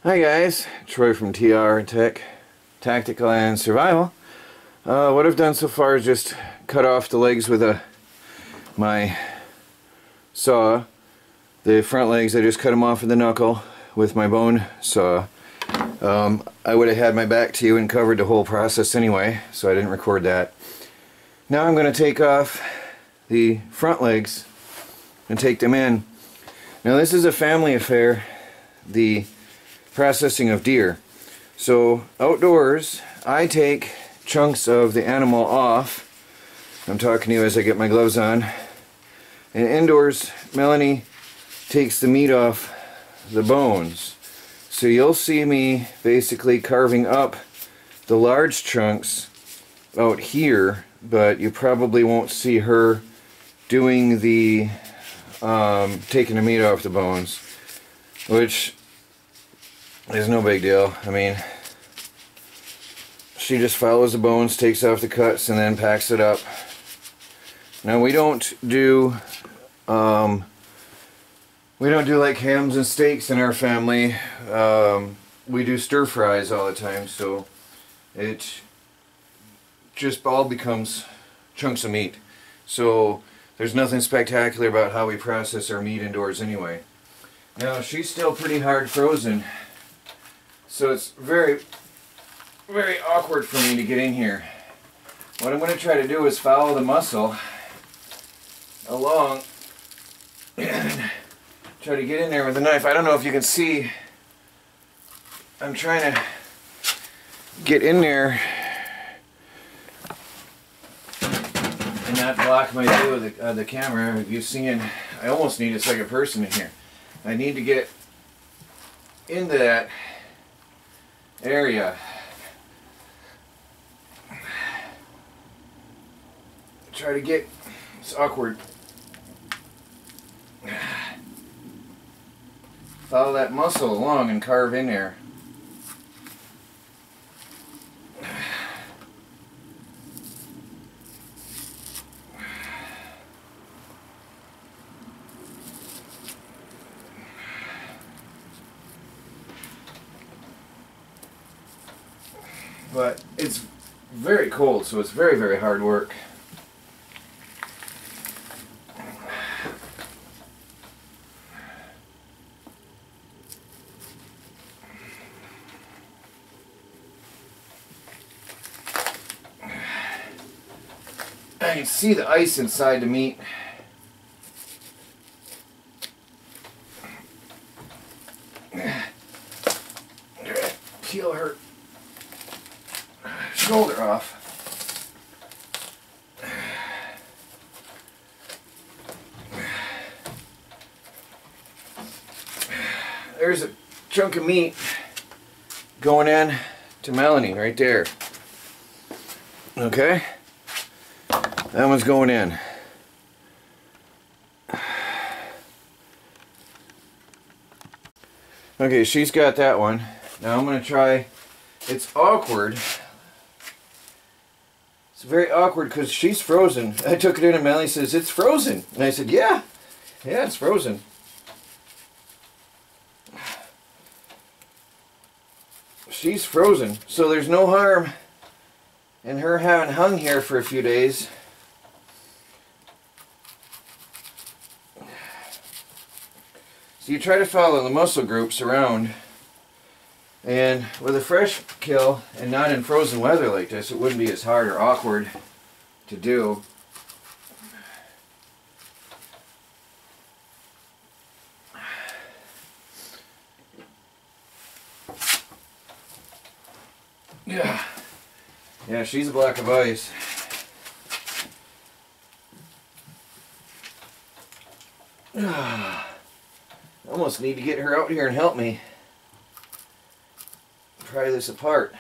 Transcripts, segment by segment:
Hi guys, Troy from TR Tech, Tactical and Survival. What I've done so far is just cut off the legs with my saw. The front legs, I just cut them off with the knuckle with my bone saw. I would have had my back to you and covered the whole process anyway, so I didn't record that. Now I'm going to take off the front legs and take them in. Now this is a family affair, the processing of deer. So outdoors, I take chunks of the animal off. I'm talking to you as I get my gloves on. And indoors, Melanie takes the meat off the bones. So you'll see me basically carving up the large chunks out here, but you probably won't see her doing the taking the meat off the bones, which is no big deal. I mean, she just follows the bones, takes off the cuts, and then packs it up. Now we don't do like hams and steaks in our family. We do stir fries all the time, so it just all becomes chunks of meat. So there's nothing spectacular about how we process our meat indoors anyway. Now she's still pretty hard frozen, so it's very, very awkward for me to get in here. What I'm going to try to do is follow the muscle along and try to get in there with a knife. I don't know if you can see, I'm trying to get in there and not block my view of the camera. You've seen, I almost need a second person in here. I need to get into that area. Try to get, it's awkward. Follow that muscle along and carve in there. But it's very cold, so it's very, very hard work. I can see the ice inside the meat. Peel her shoulder off. There's a chunk of meat going in to Melanie right there. Okay? That one's going in. Okay, she's got that one. Now I'm going to try. It's awkward. It's very awkward because she's frozen. I took it in and Melanie says, "It's frozen." And I said, yeah, it's frozen. She's frozen. So there's no harm in her having hung here for a few days. So you try to follow the muscle groups around, and with a fresh kill and not in frozen weather like this, it wouldn't be as hard or awkward to do. Yeah, she's a block of ice. Almost need to get her out here and help me pry this apart.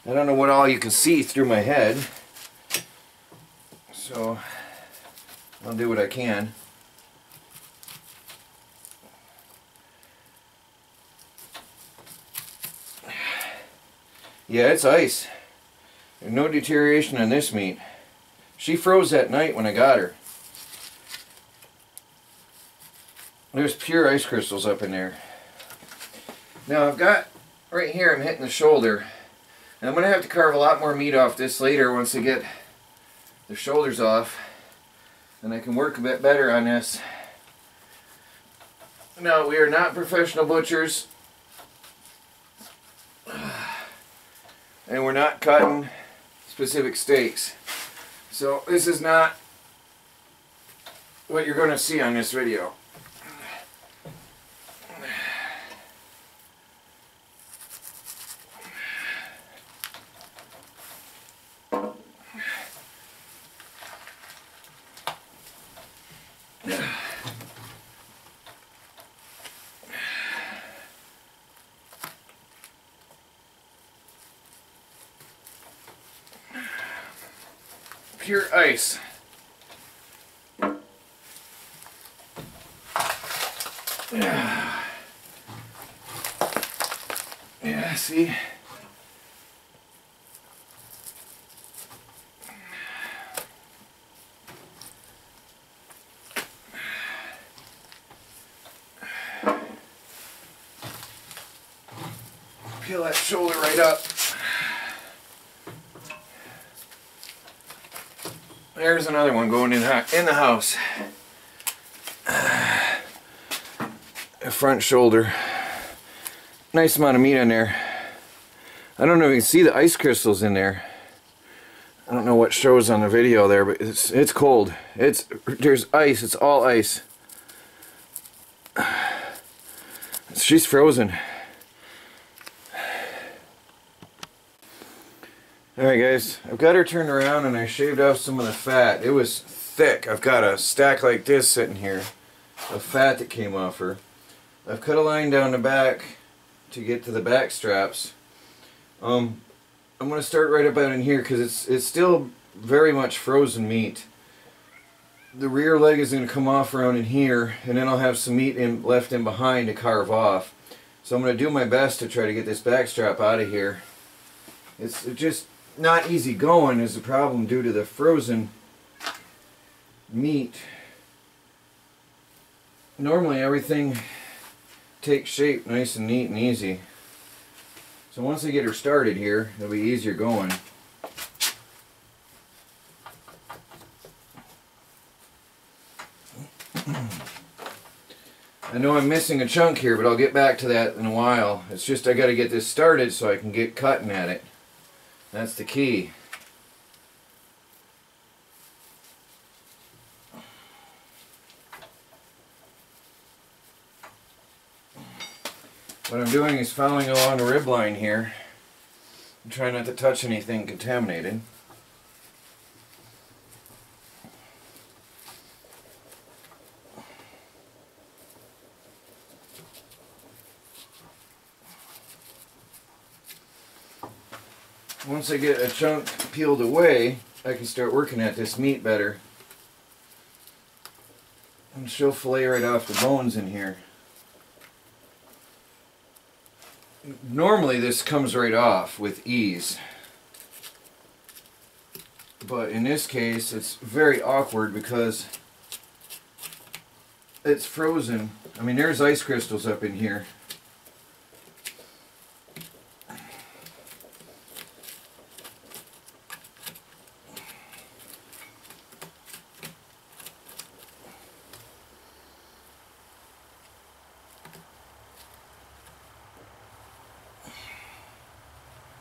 I don't know what all you can see through my head, so I'll do what I can. Yeah, it's ice. There's no deterioration on this meat. She froze that night when I got her. There's pure ice crystals up in there. Now I've got, right here I'm hitting the shoulder. And I'm going to have to carve a lot more meat off this later once I get the shoulders off. And I can work a bit better on this. Now, we are not professional butchers. And we're not cutting specific steaks. So this is not what you're going to see on this video. Pure ice. Yeah, see? Peel that shoulder right up. There's another one going in the house. A front shoulder. Nice amount of meat on there. I don't know if you can see the ice crystals in there. I don't know what shows on the video there, but it's cold. There's ice. It's all ice. She's frozen. Alright guys, I've got her turned around and I shaved off some of the fat. It was thick. I've got a stack like this sitting here of fat that came off her. I've cut a line down the back to get to the back straps. I'm going to start right about in here because it's still very much frozen meat. The rear leg is going to come off around in here, and then I'll have some meat left in behind to carve off. So I'm going to do my best to try to get this back strap out of here. It's just not easy going is the problem due to the frozen meat. Normally everything takes shape nice and neat and easy. So once I get her started here, it'll be easier going. I know I'm missing a chunk here, but I'll get back to that in a while. It's just I got to get this started so I can get cutting at it. That's the key. What I'm doing is following along the rib line here. I'm trying not to touch anything contaminated. Once I get a chunk peeled away, I can start working at this meat better. And she'll fillet right off the bones in here. Normally this comes right off with ease. But in this case it's very awkward because it's frozen. I mean, there's ice crystals up in here.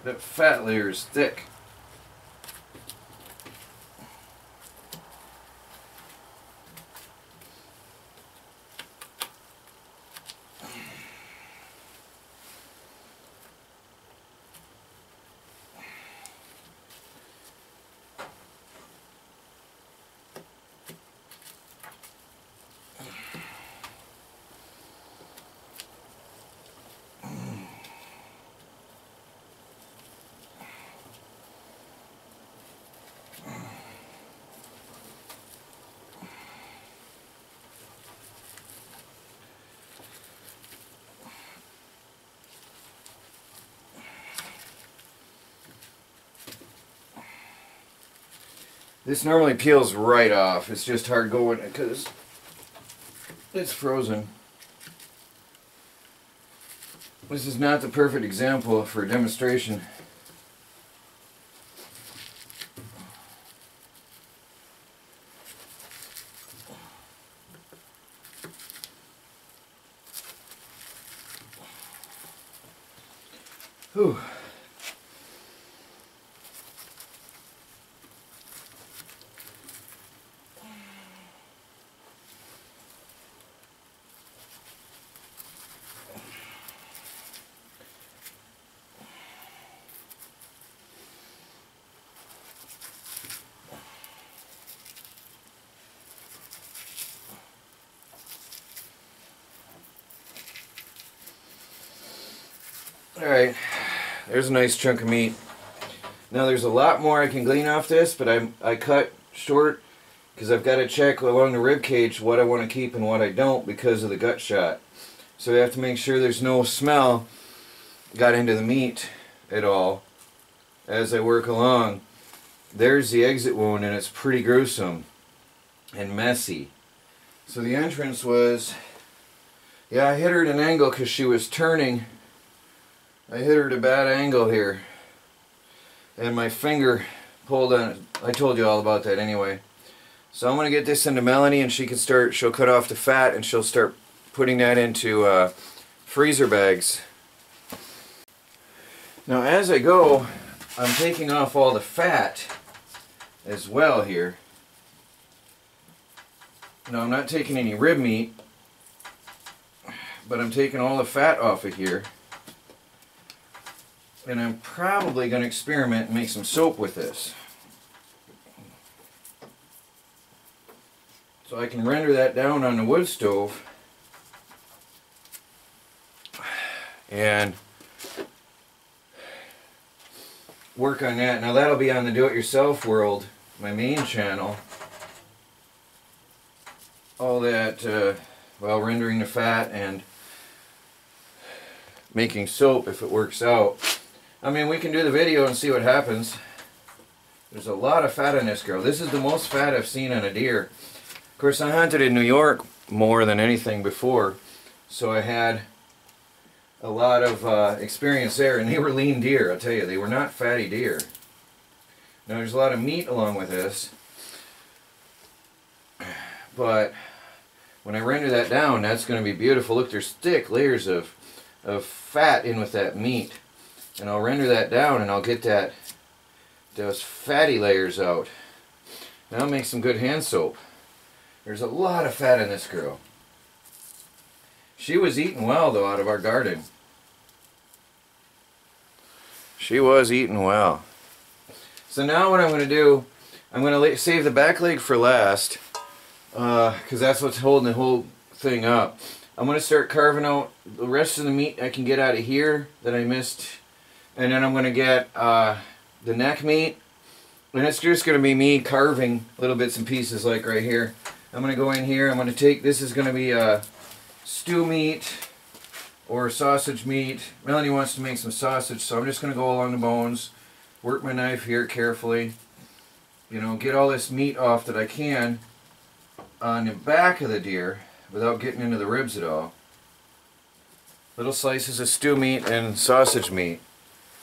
That fat layer is thick. This normally peels right off. It's just hard going because it's frozen. This is not the perfect example for a demonstration. Whew. Alright, there's a nice chunk of meat. Now there's a lot more I can glean off this, but I cut short because I've got to check along the rib cage what I want to keep and what I don't because of the gut shot. So we have to make sure there's no smell got into the meat at all as I work along. There's the exit wound, and it's pretty gruesome and messy. So the entrance was, yeah, I hit her at an angle because she was turning. I hit her at a bad angle here, and my finger pulled on it. I told you all about that anyway. So I'm going to get this into Melanie, and she'll cut off the fat, and she'll start putting that into freezer bags. Now as I go, I'm taking off all the fat as well here. Now I'm not taking any rib meat, but I'm taking all the fat off of here. And I'm probably going to experiment and make some soap with this. So I can render that down on the wood stove and work on that. Now that'll be on the Do-It-Yourself World, my main channel. All that while rendering the fat and making soap if it works out. I mean, we can do the video and see what happens. There's a lot of fat on this girl. This is the most fat I've seen on a deer. Of course, I hunted in New York more than anything before, so I had a lot of experience there, and they were lean deer, I'll tell you. They were not fatty deer. Now, there's a lot of meat along with this, but when I render that down, that's going to be beautiful. Look, there's thick layers of fat in with that meat. And I'll render that down, and I'll get those fatty layers out. Now I'll make some good hand soap. There's a lot of fat in this girl. She was eating well, though, out of our garden. She was eating well. So now what I'm going to do, I'm going to save the back leg for last, because that's what's holding the whole thing up. I'm going to start carving out the rest of the meat I can get out of here that I missed. And then I'm going to get the neck meat. And it's just going to be me carving little bits and pieces like right here. I'm going to go in here. I'm going to take, this is going to be stew meat or sausage meat. Melanie wants to make some sausage, so I'm just going to go along the bones. Work my knife here carefully. You know, get all this meat off that I can on the back of the deer without getting into the ribs at all. Little slices of stew meat and sausage meat.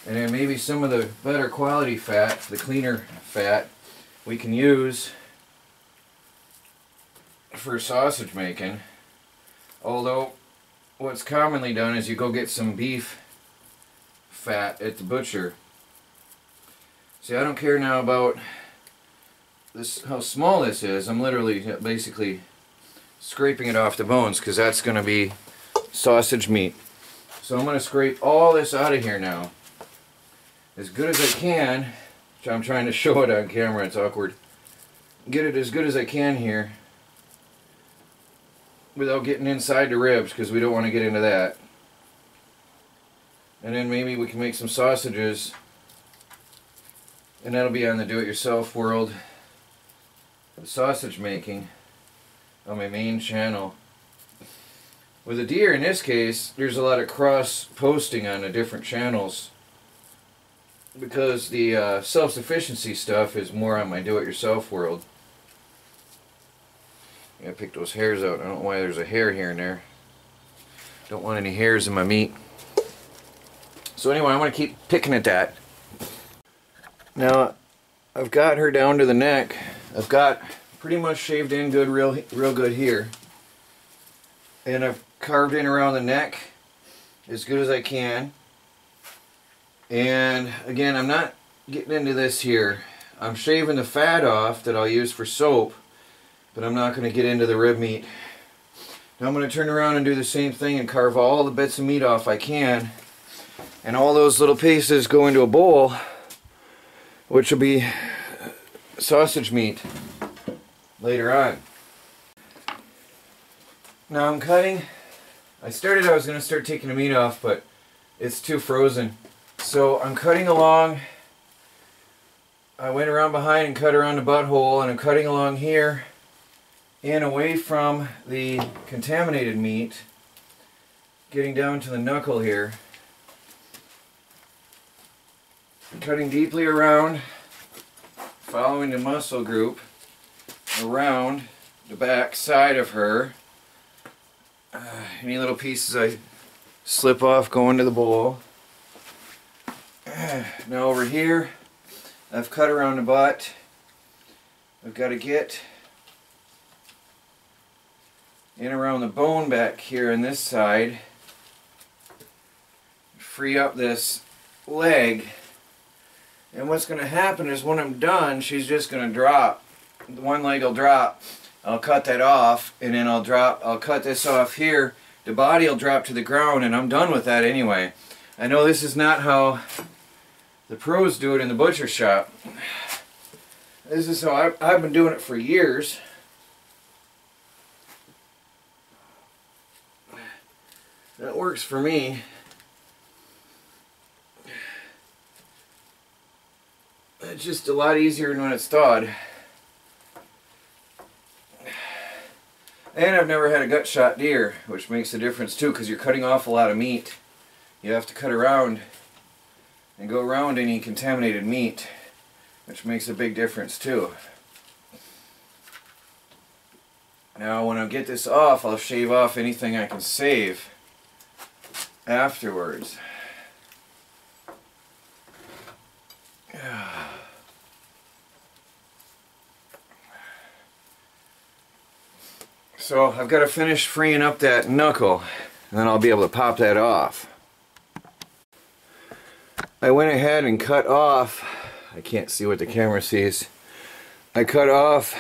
And then maybe some of the better quality fat, the cleaner fat, we can use for sausage making. Although, what's commonly done is you go get some beef fat at the butcher. See, I don't care now about this, how small this is. I'm literally basically scraping it off the bones because that's going to be sausage meat. So I'm going to scrape all this out of here now as good as I can. I'm trying to show it on camera, it's awkward. Get it as good as I can here without getting inside the ribs, because we don't want to get into that. And then maybe we can make some sausages, and that'll be on the Do-It-Yourself World of sausage making on my main channel. With a deer in this case, there's a lot of cross posting on the different channels, because the self-sufficiency stuff is more on my Do-It-Yourself World. I gotta pick those hairs out. I don't know why there's a hair here and there. Don't want any hairs in my meat. So anyway, I'm going to keep picking at that. Now, I've got her down to the neck. I've got pretty much shaved in good, real good here. And I've carved in around the neck as good as I can. And again, I'm not getting into this here. I'm shaving the fat off that I'll use for soap, but I'm not going to get into the rib meat. Now I'm going to turn around and do the same thing and carve all the bits of meat off I can. And all those little pieces go into a bowl, which will be sausage meat later on. Now I'm cutting. I was going to start taking the meat off, but it's too frozen. So I'm cutting along. I went around behind and cut around the butthole, and I'm cutting along here and away from the contaminated meat, getting down to the knuckle here. Cutting deeply around, following the muscle group around the back side of her. Any little pieces I slip off go into the bowl. Now over here, I've cut around the butt. I've got to get in around the bone back here on this side. Free up this leg. And what's going to happen is when I'm done, she's just going to drop. One leg will drop. I'll cut that off, and then I'll cut this off here. The body will drop to the ground, and I'm done with that anyway. I know this is not how the pros do it in the butcher shop. This is how I've been doing it for years. That works for me. It's just a lot easier than when it's thawed. And I've never had a gut shot deer, which makes a difference too, because you're cutting off a lot of meat. You have to cut around and go around any contaminated meat, which makes a big difference too. Now when I get this off, I'll shave off anything I can save afterwards. So I've got to finish freeing up that knuckle, and then I'll be able to pop that off. I went ahead and cut off, I can't see what the camera sees, I cut off,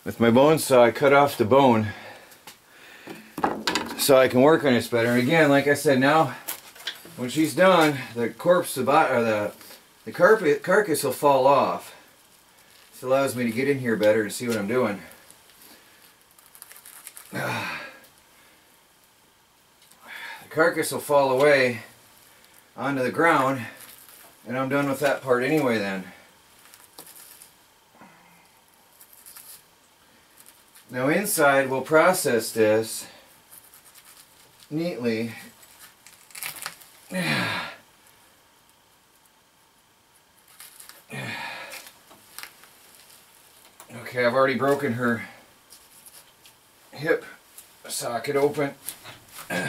with my bone saw, I cut off the bone so I can work on this better. And again, like I said, now when she's done, the corpse, the carcass will fall off. This allows me to get in here better and see what I'm doing. The carcass will fall away onto the ground, and I'm done with that part anyway then. Now inside we'll process this neatly. Okay, I've already broken her hip socket open. A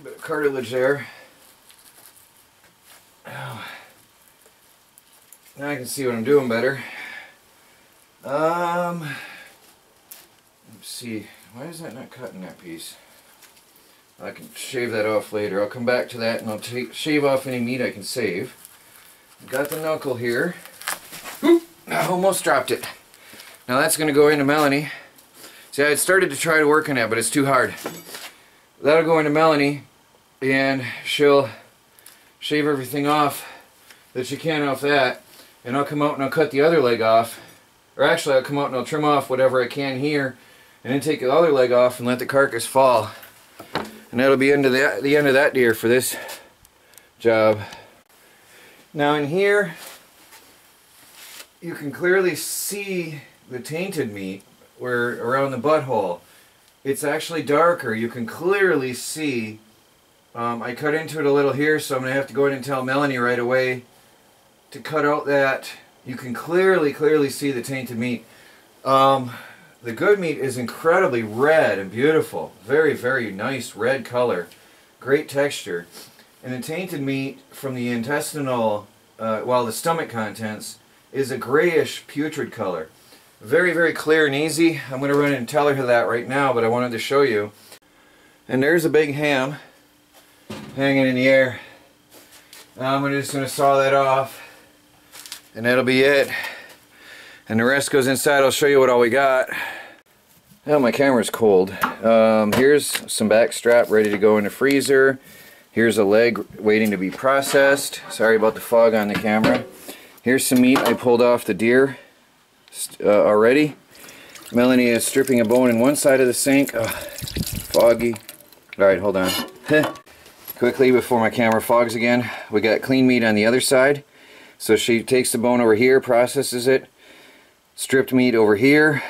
bit of cartilage there. Oh. Now I can see what I'm doing better. Let's see, why is that not cutting that piece? I can shave that off later. I'll come back to that and I'll shave off any meat I can save. I've got the knuckle here. Oop, I almost dropped it. Now that's going to go into Melanie. See, I had started to try to work on that, but it's too hard. That'll go into Melanie, and she'll shave everything off that she can off that, and I'll come out and I'll cut the other leg off. Or actually, I'll come out and I'll trim off whatever I can here, and then take the other leg off and let the carcass fall. And that'll be into the end of that deer for this job. Now in here, you can clearly see the tainted meat where around the butthole. It's actually darker. You can clearly see. I cut into it a little here, so I'm going to have to go in and tell Melanie right away to cut out that. You can clearly see the tainted meat. the good meat is incredibly red and beautiful. Very, very nice red color. Great texture. And the tainted meat from the intestinal, the stomach contents, is a grayish putrid color. Very, very clear and easy. I'm going to run and tell her that right now, but I wanted to show you. And there's a big ham hanging in the air. Now I'm just going to saw that off, and that'll be it. And the rest goes inside. I'll show you what all we got. Oh, my camera's cold. Here's some back strap ready to go in the freezer. Here's a leg waiting to be processed. Sorry about the fog on the camera. Here's some meat I pulled off the deer already. Melanie is stripping a bone in one side of the sink. Oh, foggy. Alright, hold on. Quickly, before my camera fogs again, we got clean meat on the other side. So she takes the bone over here, processes it. Stripped meat over here.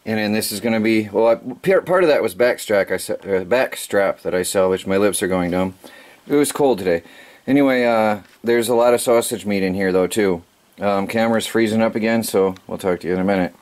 And then this is going to be, well, part of that was back strap that I salvaged. My lips are going numb. It was cold today. Anyway, there's a lot of sausage meat in here though too. Camera's freezing up again, so we'll talk to you in a minute.